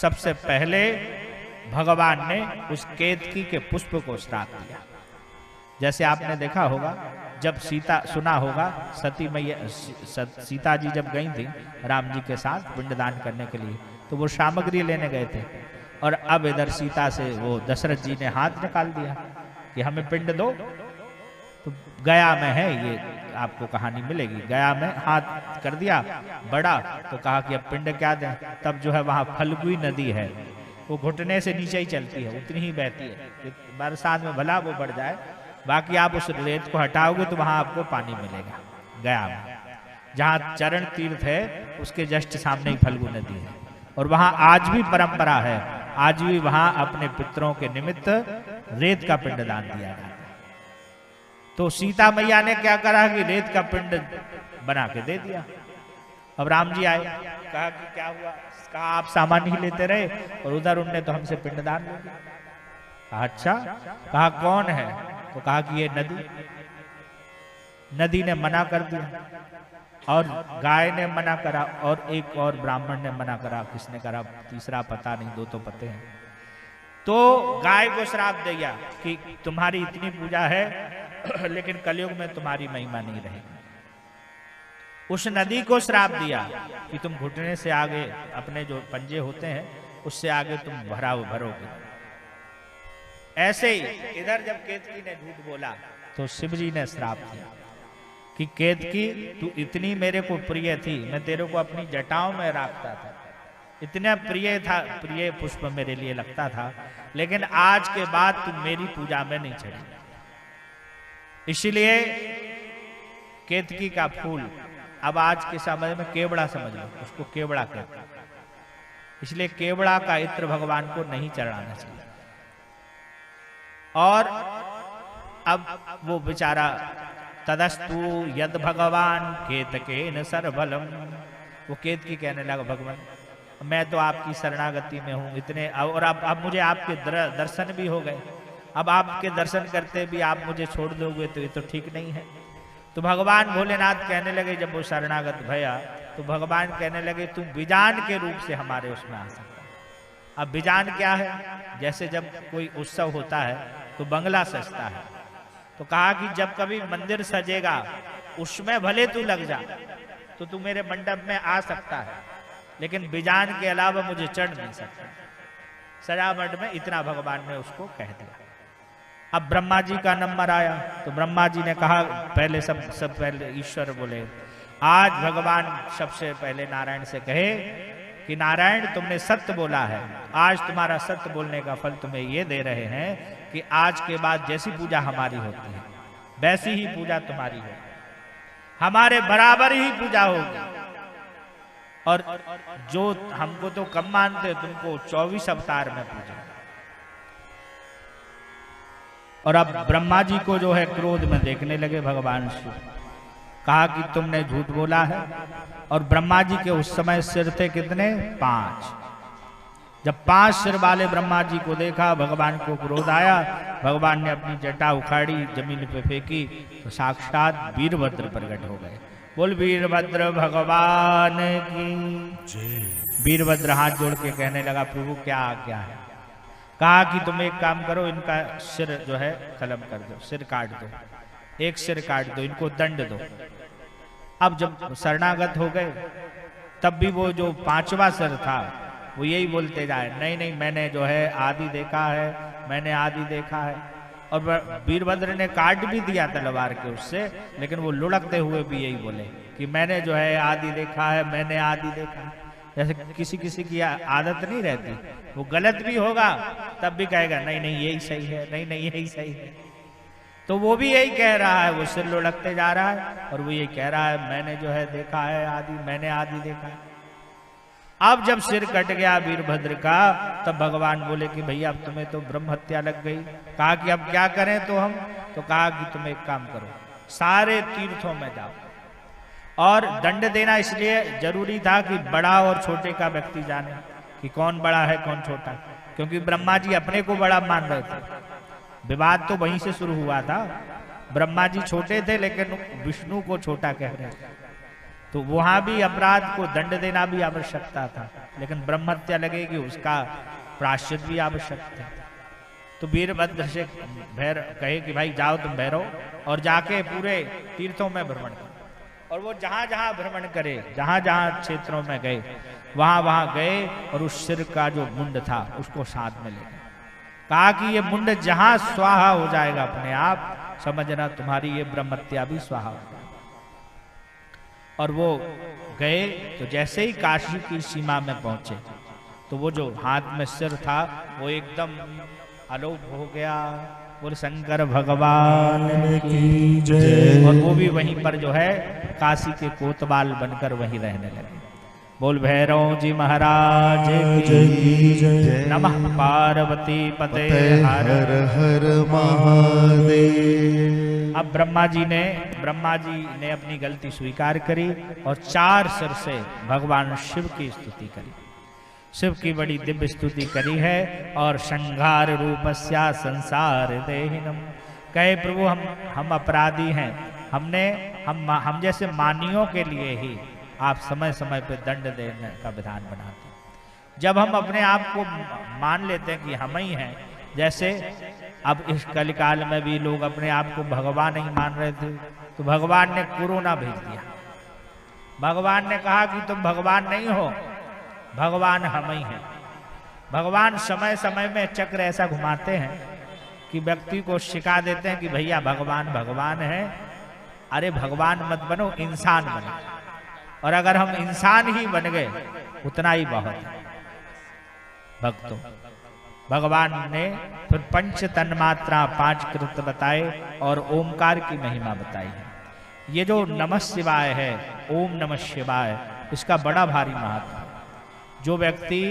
सबसे पहले भगवान ने उस केतकी के पुष्प को श्राप दिया। जैसे आपने देखा होगा, जब सीता सुना होगा सती मैया सीता जी जब गई थी राम जी के साथ पिंडदान करने के लिए, तो वो सामग्री लेने गए थे, और अब इधर सीता से वो दशरथ जी ने हाथ निकाल दिया कि हमें पिंड दो। तो गया में है, ये आपको कहानी मिलेगी, गया में हाथ कर दिया बड़ा, तो कहा कि अब पिंड क्या दें। तब जो है वहाँ फल्गुई नदी है, वो घुटने से नीचे ही चलती है, उतनी ही बहती है, बरसात में भला वो बढ़ जाए, बाकी आप उस रेत को हटाओगे तो वहां आपको पानी मिलेगा। गया में जहाँ चरण तीर्थ है उसके जस्ट सामने ही फल्गु नदी है, और वहां आज भी परंपरा है, आज भी वहां अपने पितरों के निमित्त रेत का पिंडदान दिया जाता है। तो सीता मैया ने क्या करा कि रेत का पिंड बना के दे दिया। अब राम जी आए, कहा कि क्या हुआ, कहा आप सामान ही लेते रहे और उधर उनने तो हमसे पिंडदान ले लिया। कहा अच्छा, कहा कौन है, तो कहा कि ये नदी। नदी ने मना कर दिया, और गाय ने मना करा, और एक और ब्राह्मण ने मना करा, किसने करा तीसरा पता नहीं, दो तो पते हैं। तो गाय को श्राप दिया कि तुम्हारी इतनी पूजा है लेकिन कलयुग में तुम्हारी महिमा नहीं रहेगी। उस नदी को श्राप दिया कि तुम घुटने से आगे अपने जो पंजे होते हैं उससे आगे तुम भरोगे। ऐसे ही इधर जब केतकी ने झूठ बोला तो शिव जी ने श्राप दिया कि केतकी तू इतनी मेरे को प्रिय थी, मैं तेरे को अपनी जटाओं में रखता था, इतना प्रिय था, प्रिय पुष्प मेरे लिए लगता था, लेकिन आज के बाद तू मेरी पूजा में नहीं चढ़ी। इसलिए केतकी का फूल अब आज के समय में केवड़ा समझ लो, उसको केवड़ा कहते हैं, इसलिए केवड़ा का इत्र भगवान को नहीं चढ़ाना चाहिए। और अब वो बेचारा तदस्तु यद भगवान केतकेन सर्वबलम, वो केतकी कहने लगा भगवान मैं तो आपकी शरणागति में हूँ इतने, और अब मुझे आपके दर्शन भी हो गए, अब आपके दर्शन करते भी आप मुझे छोड़ दोगे तो ये तो ठीक नहीं है। तो भगवान भोलेनाथ कहने लगे, जब वो शरणागत भया तो भगवान कहने लगे तुम बिजान के रूप से हमारे उसमें आ सकता। अब बिजान क्या है, जैसे जब कोई उत्सव होता है तो बंगला सजता है, तो कहा कि जब कभी मंदिर सजेगा उसमें भले तू लग जा, तो तू मेरे मंडप में आ सकता है, लेकिन बिजान के अलावा मुझे चढ़ नहीं सकता। सजावट में इतना भगवान ने उसको कह दिया। अब ब्रह्मा जी का नंबर आया, तो ब्रह्मा जी ने कहा पहले सब पहले ईश्वर बोले, आज भगवान सबसे पहले नारायण से कहे कि नारायण तुमने सत्य बोला है, आज तुम्हारा सत्य बोलने का फल तुम्हें ये दे रहे हैं कि आज के बाद जैसी पूजा हमारी होती है वैसी ही पूजा तुम्हारी होगी, हमारे बराबर ही पूजा होगी, और जो हमको तो कम मानते तुमको 24 अवतार में पूजा। और अब ब्रह्मा जी को जो है क्रोध में देखने लगे भगवान शिव, कहा कि तुमने झूठ बोला है। और ब्रह्मा जी के उस समय सिर थे कितने, 5। जब 5 सिर वाले ब्रह्मा जी को देखा भगवान को क्रोध आया, भगवान ने अपनी जटा उखाड़ी जमीन पे फेंकी, तो साक्षात वीरभद्र प्रकट हो गए। बोल वीरभद्र भगवान की। वीरभद्र हाथ जोड़ के कहने लगा प्रभु क्या आज्ञा है। कहा कि तुम एक काम करो, इनका सिर जो है कलम कर दो, सिर काट दो, एक सिर काट दो, इनको दंड दो। अब जब शरणागत हो गए तब भी वो जो 5वां सिर था वो यही बोलते जाए, नहीं नहीं मैंने जो है आदि देखा है, मैंने आदि देखा है। और वीरभद्र ने काट भी दिया तलवार के उससे, लेकिन वो लुढ़कते हुए भी यही बोले कि मैंने जो है आदि देखा है, मैंने आदि देखा है। जैसे किसी किसी की आदत नहीं रहती, वो गलत भी होगा तब भी कहेगा नहीं नहीं यही सही है, नहीं नहीं यही सही है। तो वो भी यही कह रहा है, वो सिर लुढ़कते जा रहा है और वो ये कह रहा है मैंने जो है देखा है आदि, मैंने आदि देखा है। अब जब सिर कट गया वीरभद्र का, तब भगवान बोले कि भैया अब तुम्हें तो ब्रह्म हत्या लग गई। कहा कि अब क्या करें तो हम, तो कहा कि तुम एक काम करो, सारे तीर्थों में जाओ। और दंड देना इसलिए जरूरी था कि बड़ा और छोटे का व्यक्ति जाने कि कौन बड़ा है कौन छोटा, क्योंकि ब्रह्मा जी अपने को बड़ा मान रहे थे। विवाद तो वहीं से शुरू हुआ था, ब्रह्मा जी छोटे थे लेकिन विष्णु को छोटा कह रहे थे। तो वहां भी अपराध को दंड देना भी आवश्यकता था, लेकिन ब्रह्महत्या लगेगी उसका प्रायश्चित भी आवश्यक था। तो वीरभद्र से कहे कि भाई जाओ तुम भैरव और जाके पूरे तीर्थों में भ्रमण करो। और वो जहां जहां भ्रमण करे, जहां जहां क्षेत्रों में गए, वहां वहां गए और उस सिर का जो मुंड था उसको साथ में ले गए। कहा कि ये मुंड जहां स्वाहा हो जाएगा अपने आप, समझना तुम्हारी ये ब्रह्महत्या भी स्वाहा हो जाएगी। और वो गए तो जैसे ही काशी की सीमा में पहुंचे तो वो जो हाथ में सिर था वो एकदम अलोप हो गया। बोल शंकर भगवान की जय। और वो भी वहीं पर जो है काशी के कोतवाल बनकर वहीं रहने लगे। बोल भैरव जी महाराज की जय। नमः पार्वती पते हर हर महादेव। अब ब्रह्मा जी ने अपनी गलती स्वीकार करी और 4 सिर से भगवान शिव की स्तुति करी। शिव की बड़ी दिव्य स्तुति करी है। और संघार रूपस्या संसार देहिनम, कहे प्रभु हम अपराधी हैं, हम जैसे मानियों के लिए ही आप समय समय पे दंड देने का विधान बनाते हैं। जब हम अपने आप को मान लेते हैं कि हम ही हैं, जैसे अब इस कलिकाल में भी लोग अपने आप को भगवान नहीं मान रहे थे, तो भगवान ने कोरोना भेज दिया। भगवान ने कहा कि तुम भगवान नहीं हो, भगवान हम ही हैं। भगवान समय समय में चक्र ऐसा घुमाते हैं कि व्यक्ति को सिखा देते हैं कि भैया भगवान भगवान है, अरे भगवान मत बनो, इंसान बनो। और अगर हम इंसान ही बन गए उतना ही बहुत है। भक्तों, भगवान ने फिर 5 तन्मात्रा 5 कृत्य बताए और ओमकार की महिमा बताई है। ये जो नमः शिवाय है, ओम नमः शिवाय, इसका बड़ा भारी महत्व है। जो व्यक्ति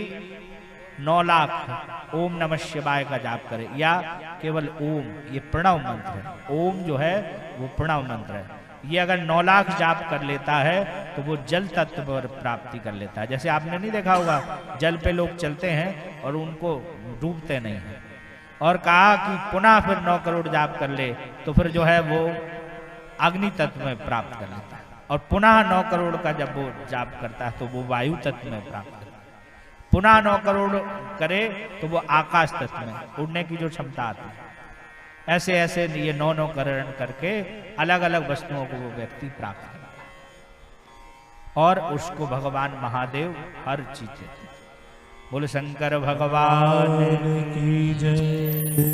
9 लाख ओम नमः शिवाय का जाप करे या केवल ओम, ये प्रणव मंत्र है। ओम जो है वो प्रणव मंत्र है। ये अगर 9 लाख जाप कर लेता है तो वो जल तत्व पर प्राप्ति कर लेता है। जैसे आपने नहीं देखा होगा जल पे लोग चलते हैं और उनको डूबते नहीं हैं। और कहा कि पुनः फिर 9 करोड़ जाप कर ले तो फिर जो है वो अग्नि तत्व में प्राप्त कर लेता है। और पुनः 9 करोड़ का जब वो जाप करता है तो वो वायु तत्व में प्राप्त करता है। पुनः 9 करोड़ करे तो वो आकाश तत्व में उड़ने की जो क्षमता आती है। ऐसे ऐसे ये 9 करण करके अलग अलग वस्तुओं को वो व्यक्ति प्राप्त करता है और उसको भगवान महादेव हर चीज देते हैं। बोले शंकर भगवान की जय।